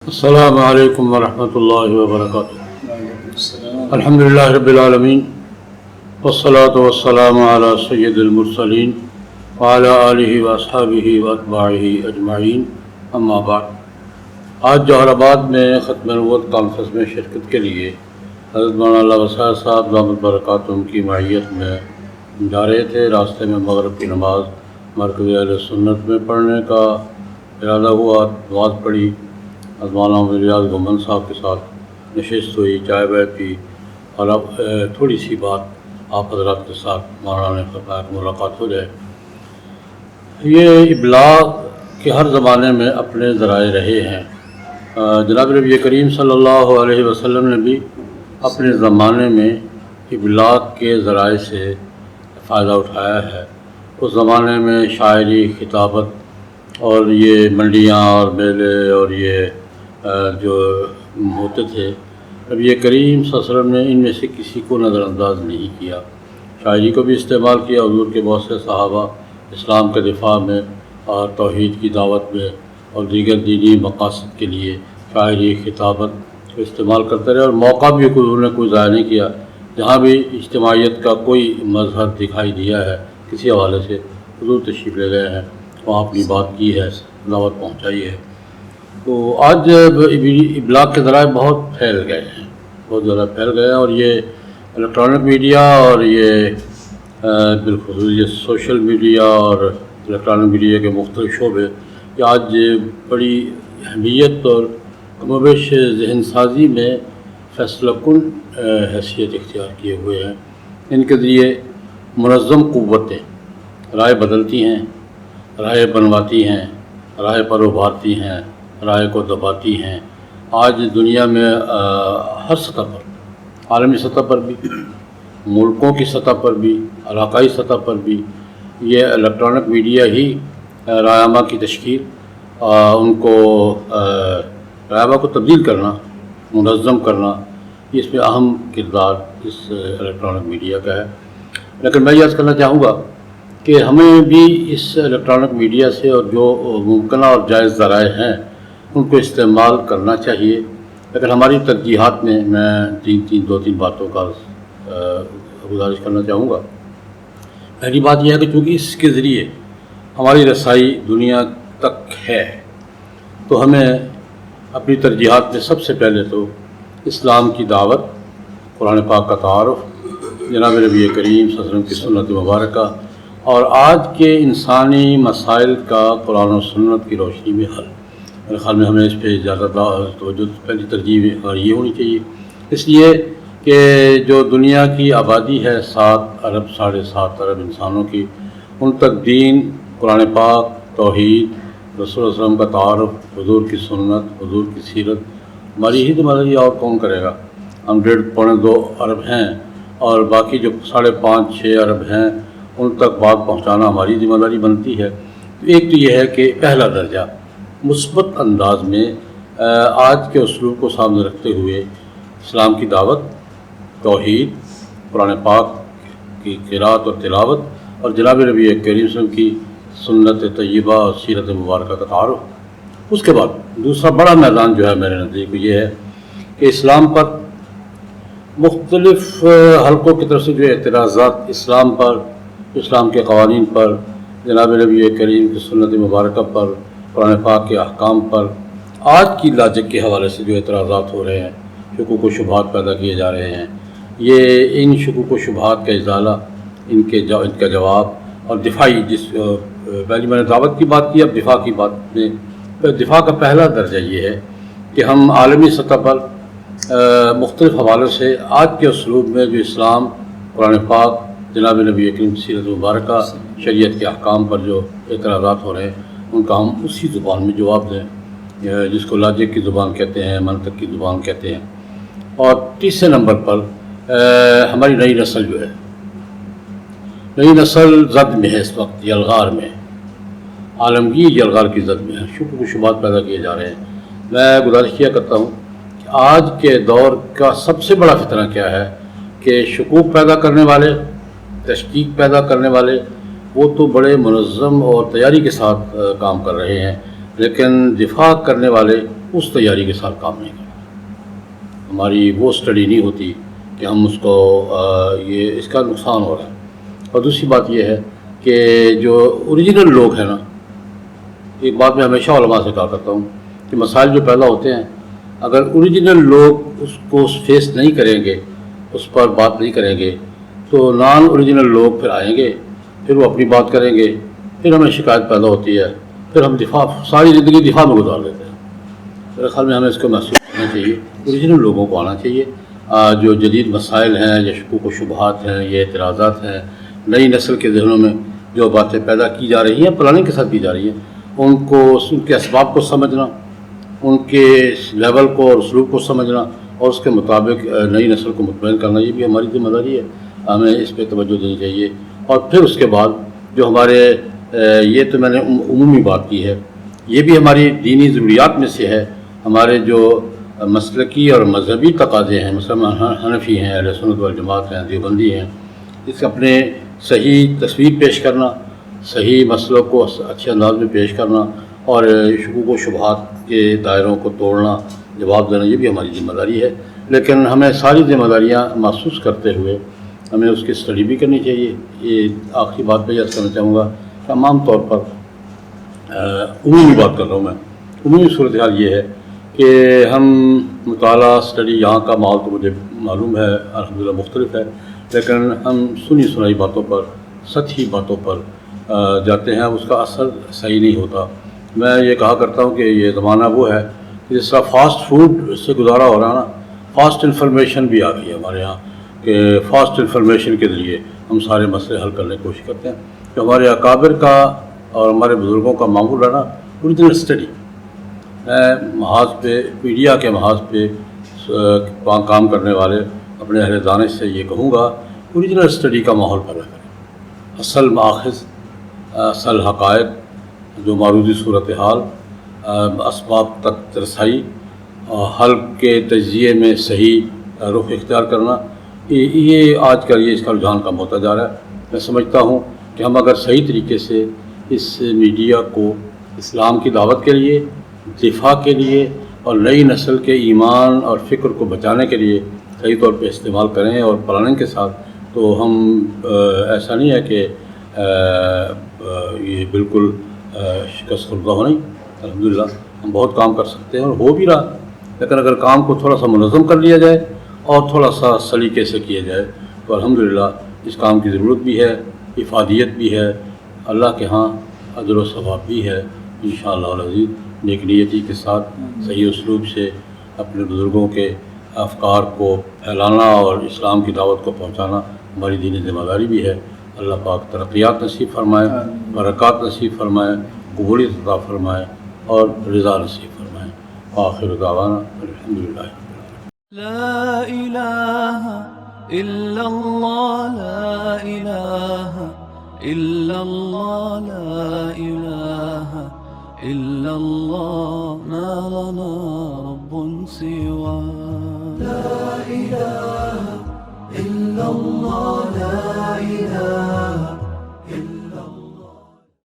السلام علیکم ورحمۃ اللہ وبرکاتہ۔ الحمدللہ رب العالمین والصلاة والسلام علی سید المرسلین وعلی آلہ واصحابہ واتباعہ اجمعین، اما بعد۔ آج جوہر آباد میں ختم نبوت کانفرنس میں شرکت کے لیے حضرت مولانا اللہ وسعت صاحب دامت برکاتہم کی معیت میں جا رہے تھے۔ راستے میں مغرب کی نماز مرکز اہل سنت میں پڑھنے کا ارادہ ہوا، نماز پڑھی، مولانا ریاض گھمن صاحب کے ساتھ نشست ہوئی، چائے وائے پی، اور اب تھوڑی سی بات آپ حضرات کے ساتھ مولانا نے فرمایا کہ ملاقات ہو جائے۔ یہ ابلاغ کے ہر زمانے میں اپنے ذرائع رہے ہیں۔ جناب نبی کریم صلی اللہ علیہ وسلم نے بھی اپنے زمانے میں ابلاغ کے ذرائع سے فائدہ اٹھایا ہے۔ اس زمانے میں شاعری، خطابت اور یہ منڈیاں اور میلے اور یہ جو ہوتے تھے، نبی کریم صلی اللہ علیہ وسلم نے ان میں سے کسی کو نظر انداز نہیں کیا۔ شاعری کو بھی استعمال کیا۔ حضور کے بہت سے صحابہ اسلام کے دفاع میں اور توحید کی دعوت میں اور دیگر دینی مقاصد کے لیے شاعری، خطابت کو استعمال کرتے رہے، اور موقع بھی انہوں نے کوئی ضائع نہیں کیا۔ جہاں بھی اجتماعیت کا کوئی مظہر دکھائی دیا ہے کسی حوالے سے، حضور تشریف لے گئے ہیں، وہاں اپنی بات کی ہے، دعوت پہنچائی ہے۔ تو آج ابلاغ کے ذرائع بہت پھیل گئے ہیں، بہت زیادہ پھیل گئے ہیں، اور یہ الیکٹرانک میڈیا اور یہ بالخصوص یہ سوشل میڈیا اور الیکٹرانک میڈیا کے مختلف شعبے یہ آج بڑی اہمیت اور کم و بیش ذہن سازی میں فیصلہ کن حیثیت اختیار کیے ہوئے ہیں۔ ان کے ذریعے منظم قوتیں رائے بدلتی ہیں، رائے بنواتی ہیں، رائے پر ابھارتی ہیں، رائے کو دباتی ہیں۔ آج دنیا میں ہر سطح پر، عالمی سطح پر بھی، ملکوں کی سطح پر بھی، علاقائی سطح پر بھی یہ الیکٹرانک میڈیا ہی رائے کی تشکیل، ان کو رائے کو تبدیل کرنا، منظم کرنا، اس میں اہم کردار اس الیکٹرانک میڈیا کا ہے۔ لیکن میں یہ عرض کرنا چاہوں گا کہ ہمیں بھی اس الیکٹرانک میڈیا سے اور جو ممکنہ اور جائز ذرائع ہیں ان کو استعمال کرنا چاہیے، لیکن ہماری ترجیحات میں دو تین باتوں کا گزارش کرنا چاہوں گا۔ پہلی بات یہ ہے کہ چونکہ اس کے ذریعے ہماری رسائی دنیا تک ہے، تو ہمیں اپنی ترجیحات میں سب سے پہلے تو اسلام کی دعوت، قرآن پاک کا تعارف، جناب نبی کریم صلی اللہ علیہ وسلم کی سنت مبارکہ اور آج کے انسانی مسائل کا قرآن و سنت کی روشنی میں حل۔ میرے خیال میں ہمیں اس پہ زیادہ توجہ، پہلی ترجیح یہ ہونی چاہیے، اس لیے کہ جو دنیا کی آبادی ہے 7 ارب 7.5 ارب انسانوں کی، ان تک دین، قرآن پاک، توحید، رسول اللہ علیہ وسلم کا تعارف، حضور کی سنت، حضور کی سیرت ہماری ہی ذمہ داری، اور کون کرے گا؟ ہم 1.5-2 ارب ہیں، اور باقی جو 5.5-6 ارب ہیں ان تک بات پہنچانا ہماری ذمہ داری بنتی ہے۔ ایک تو یہ ہے کہ پہلا درجہ مثبت انداز میں آج کے اسلوب کو سامنے رکھتے ہوئے اسلام کی دعوت، توحید، قرآن پاک کی قرأت اور تلاوت، اور جناب نبی کریم صلی اللہ علیہ وسلم کی سنت طیبہ اور سیرت مبارکہ کا تعارف۔ اس کے بعد دوسرا بڑا میدان جو ہے میرے نزدیک یہ ہے کہ اسلام پر مختلف حلقوں کی طرف سے جو اعتراضات اسلام پر، اسلام کے قوانین پر، جناب نبی کریم کی سنت مبارکہ پر، قرآن پاک کے احکام پر آج کی لاجک کے حوالے سے جو اعتراضات ہو رہے ہیں، شکوک و شبہات پیدا کیے جا رہے ہیں، یہ ان شکوک و شبہات کا ازالہ، ان کا جواب اور دفاعی، پہلی میں نے دعوت کی بات کی، اب دفاع کی بات میں دفاع کا پہلا درجہ یہ ہے کہ ہم عالمی سطح پر مختلف حوالوں سے آج کے اسلوب میں جو اسلام، قرآن پاک، جناب نبی کریم سیرت مبارکہ، شریعت کے احکام پر جو اعتراضات ہو رہے ہیں ان کا ہم اسی زبان میں جواب دیں، جس کو لاجک کی زبان کہتے ہیں، منطق کی زبان کہتے ہیں۔ اور تیسرے نمبر پر ہماری نئی نسل جو ہے، نئی نسل زد میں ہے اس وقت، یلغار میں، عالمگیر یلغار کی زد میں ہے، شکوک و شبہات پیدا کیے جا رہے ہیں۔ میں گزارش کیا کرتا ہوں کہ آج کے دور کا سب سے بڑا فتنہ کیا ہے کہ شکوک پیدا کرنے والے، تشکیک پیدا کرنے والے، وہ تو بڑے منظم اور تیاری کے ساتھ کام کر رہے ہیں، لیکن دفاع کرنے والے اس تیاری کے ساتھ کام نہیں کرتے. ہماری وہ اسٹڈی نہیں ہوتی کہ ہم اس کو یہ اس کا نقصان ہو رہا ہے. اور دوسری بات یہ ہے کہ جو اوریجنل لوگ ہیں نا، ایک بات میں ہمیشہ علماء سے کہا کرتا ہوں کہ مسائل جو پیدا ہوتے ہیں، اگر اوریجنل لوگ اس کو فیس نہیں کریں گے، اس پر بات نہیں کریں گے، تو نان اوریجنل لوگ پھر آئیں گے، پھر وہ اپنی بات کریں گے، پھر ہمیں شکایت پیدا ہوتی ہے، پھر ہم ساری زندگی دفاع میں گزار لیتے ہیں. میرے خیال میں ہمیں اس کو محسوس کرنا چاہیے، اوریجنل لوگوں کو آنا چاہیے. جو جدید مسائل ہیں، یا شکوک و شبہات ہیں، یہ اعتراضات ہیں، نئی نسل کے ذہنوں میں جو باتیں پیدا کی جا رہی ہیں، پلاننگ کے ساتھ کی جا رہی ہیں، ان کے اسباب کو سمجھنا، ان کے لیول کو اور اسلوب کو سمجھنا، اور اس کے مطابق نئی نسل کو مطمئن کرنا، یہ بھی ہماری ذمہ داری ہے. ہمیں اس پہ توجہ دینی چاہیے. اور پھر اس کے بعد جو ہمارے یہ تو میں نے عمومی بات کی ہے، یہ بھی ہماری دینی ضروریات میں سے ہے. ہمارے جو مسلکی اور مذہبی تقاضے ہیں، مثلا حنفی ہیں، اہل سنت والجماعت ہیں، دیوبندی ہیں، اس اپنے صحیح تصویر پیش کرنا، صحیح مسئلوں کو اچھے انداز میں پیش کرنا، اور شکوک و شبہات کے دائروں کو توڑنا، جواب دینا، یہ بھی ہماری ذمہ داری ہے. لیکن ہمیں ساری ذمہ داریاں محسوس کرتے ہوئے ہمیں اس کی اسٹڈی بھی کرنی چاہیے. یہ آخری بات پہ عرض کرنا چاہوں گا کہ عام طور پر عمومی بات کر رہا ہوں میں، عمومی صورتحال یہ ہے کہ ہم مطالعہ اسٹڈی، یہاں کا ماحول تو مجھے معلوم ہے الحمدللہ مختلف ہے، لیکن ہم سنی سنائی باتوں پر، سطحی باتوں پر جاتے ہیں، اس کا اثر صحیح نہیں ہوتا. میں یہ کہا کرتا ہوں کہ یہ زمانہ وہ ہے کہ جس طرح فاسٹ فوڈ سے گزارا ہو رہا ہے نا، فاسٹ انفارمیشن بھی آ گئی ہے ہمارے یہاں، کہ فاسٹ انفارمیشن کے ذریعے ہم سارے مسئلے حل کرنے کی کوشش کرتے ہیں. کہ ہمارے اکابر کا اور ہمارے بزرگوں کا معمول رہا اوریجنل اسٹڈی. میں محاذ پہ، میڈیا کے محاذ پہ کام کرنے والے اپنے اہل دانش سے یہ کہوں گا، اوریجنل اسٹڈی کا ماحول پیدا کریں. اصل ماخذ، اصل حقائق، جو معروضی صورتحال، اسباب تک رسائی، حل کے تجزیے میں صحیح رخ اختیار کرنا، یہ آج کل اس کا رجحان کم ہوتا جا رہا ہے. میں سمجھتا ہوں کہ ہم اگر صحیح طریقے سے اس میڈیا کو اسلام کی دعوت کے لیے، دفاع کے لیے، اور نئی نسل کے ایمان اور فکر کو بچانے کے لیے صحیح طور پہ استعمال کریں اور پلاننگ کے ساتھ، تو ہم ایسا نہیں ہے کہ یہ بالکل شکست خوردہ ہو. نہیں، الحمدللہ ہم بہت کام کر سکتے ہیں اور ہو بھی رہا. لیکن اگر کام کو تھوڑا سا منظم کر لیا جائے اور تھوڑا سا سلیقے سے کیا جائے تو الحمدللہ اس کام کی ضرورت بھی ہے، افادیت بھی ہے، اللہ کے ہاں اجر و ثواب بھی ہے انشاءاللہ العزیز. نیک نیتی کے ساتھ صحیح اسلوب سے اپنے بزرگوں کے افکار کو پھیلانا اور اسلام کی دعوت کو پہنچانا ہماری دینی ذمہ داری بھی ہے. اللہ پاک ترقیات نصیب فرمائے، برکات نصیب فرمائے، قبولیت عطا فرمائے اور رضا نصیب فرمائے. آخر دعوانا الحمدللہ. لا الہ الا اللہ، لا الہ الا اللہ، لا الہ الا اللہ، ما لنا رب سوا. لا الہ الا اللہ، لا الہ